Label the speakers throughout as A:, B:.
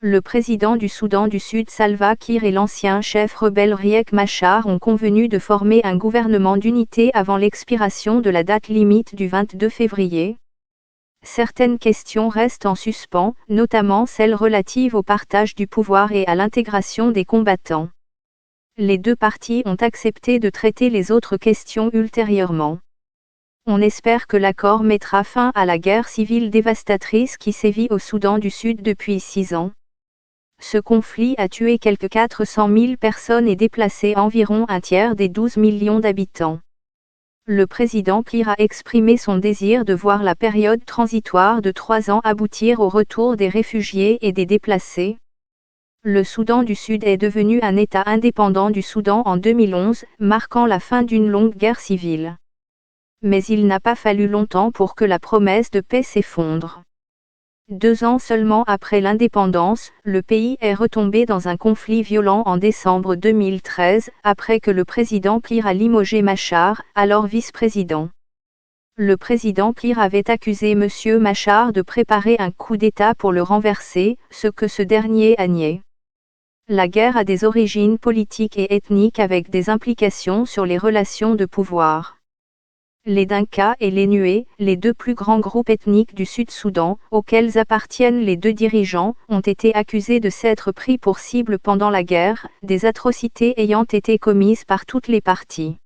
A: Le président du Soudan du Sud Salva Kiir et l'ancien chef rebelle Riek Machar ont convenu de former un gouvernement d'unité avant l'expiration de la date limite du 22 février. Certaines questions restent en suspens, notamment celles relatives au partage du pouvoir et à l'intégration des combattants. Les deux parties ont accepté de traiter les autres questions ultérieurement. On espère que l'accord mettra fin à la guerre civile dévastatrice qui sévit au Soudan du Sud depuis 6 ans. Ce conflit a tué quelque 400 000 personnes et déplacé environ un tiers des 12 millions d'habitants. Le président Kiir a exprimé son désir de voir la période transitoire de 3 ans aboutir au retour des réfugiés et des déplacés. Le Soudan du Sud est devenu un État indépendant du Soudan en 2011, marquant la fin d'une longue guerre civile. Mais il n'a pas fallu longtemps pour que la promesse de paix s'effondre. 2 ans seulement après l'indépendance, le pays est retombé dans un conflit violent en décembre 2013, après que le président Kiir a limogé Machar, alors vice-président. Le président Kiir avait accusé M. Machar de préparer un coup d'État pour le renverser, ce que ce dernier a nié. La guerre a des origines politiques et ethniques avec des implications sur les relations de pouvoir. Les Dinka et les Nuer, les deux plus grands groupes ethniques du Sud-Soudan, auxquels appartiennent les deux dirigeants, ont été accusés de s'être pris pour cible pendant la guerre, des atrocités ayant été commises par toutes les parties.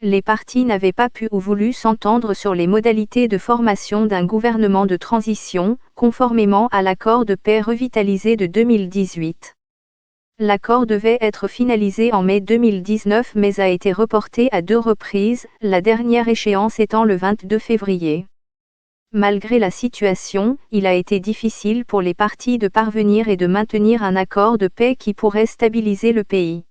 A: Les parties n'avaient pas pu ou voulu s'entendre sur les modalités de formation d'un gouvernement de transition, conformément à l'accord de paix revitalisé de 2018. L'accord devait être finalisé en mai 2019 mais a été reporté à 2 reprises, la dernière échéance étant le 22 février. Malgré la situation, il a été difficile pour les parties de parvenir et de maintenir un accord de paix qui pourrait stabiliser le pays.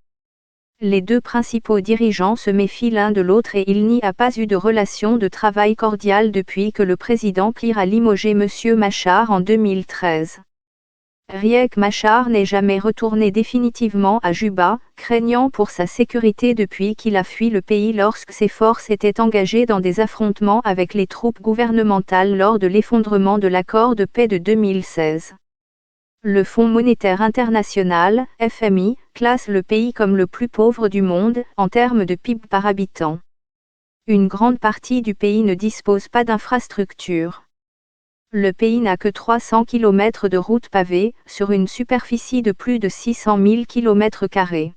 A: Les deux principaux dirigeants se méfient l'un de l'autre et il n'y a pas eu de relation de travail cordiale depuis que le président Kiir a limogé M. Machar en 2013. Riek Machar n'est jamais retourné définitivement à Juba, craignant pour sa sécurité depuis qu'il a fui le pays lorsque ses forces étaient engagées dans des affrontements avec les troupes gouvernementales lors de l'effondrement de l'accord de paix de 2016. Le Fonds monétaire international, FMI, classe le pays comme le plus pauvre du monde, en termes de PIB par habitant. Une grande partie du pays ne dispose pas d'infrastructures. Le pays n'a que 300 km de routes pavées, sur une superficie de plus de 600 000 km².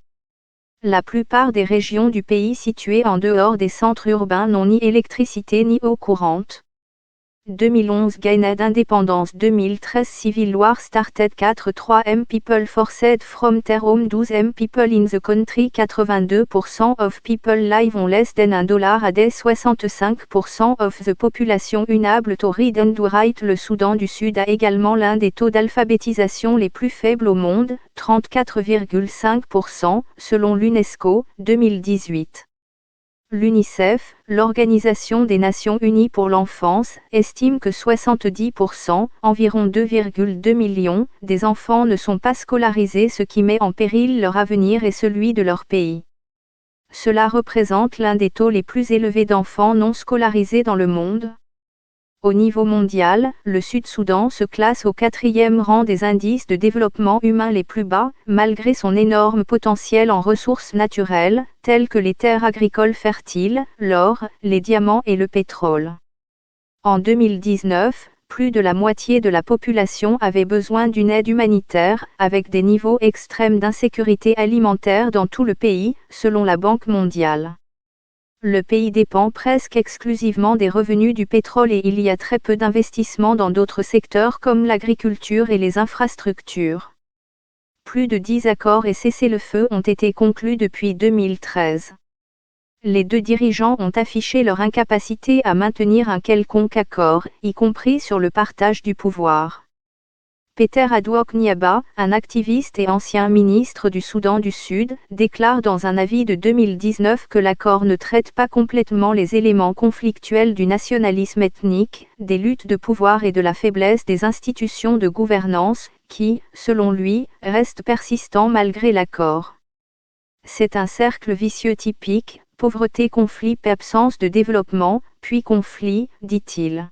A: La plupart des régions du pays situées en dehors des centres urbains n'ont ni électricité ni eau courante. 2011 Gaina d'indépendance 2013 Civil War started 4-3 people forced from their home 12 people in the country 82% of people live on less than $1 a day 65% of the population unable to read and write. Le Soudan du Sud a également l'un des taux d'alphabétisation les plus faibles au monde, 34,5%, selon l'UNESCO, 2018. L'UNICEF, l'Organisation des Nations Unies pour l'enfance, estime que 70%, environ 2,2 millions, des enfants ne sont pas scolarisés, ce qui met en péril leur avenir et celui de leur pays. Cela représente l'un des taux les plus élevés d'enfants non scolarisés dans le monde. Au niveau mondial, le Sud-Soudan se classe au 4e rang des indices de développement humain les plus bas, malgré son énorme potentiel en ressources naturelles, telles que les terres agricoles fertiles, l'or, les diamants et le pétrole. En 2019, plus de la moitié de la population avait besoin d'une aide humanitaire, avec des niveaux extrêmes d'insécurité alimentaire dans tout le pays, selon la Banque mondiale. Le pays dépend presque exclusivement des revenus du pétrole et il y a très peu d'investissements dans d'autres secteurs comme l'agriculture et les infrastructures. Plus de 10 accords et cessez-le-feu ont été conclus depuis 2013. Les deux dirigeants ont affiché leur incapacité à maintenir un quelconque accord, y compris sur le partage du pouvoir. Peter Adwok Nyaba, un activiste et ancien ministre du Soudan du Sud, déclare dans un avis de 2019 que l'accord ne traite pas complètement les éléments conflictuels du nationalisme ethnique, des luttes de pouvoir et de la faiblesse des institutions de gouvernance, qui, selon lui, restent persistants malgré l'accord. C'est un cercle vicieux typique, pauvreté, conflit, absence de développement, puis conflit, dit-il.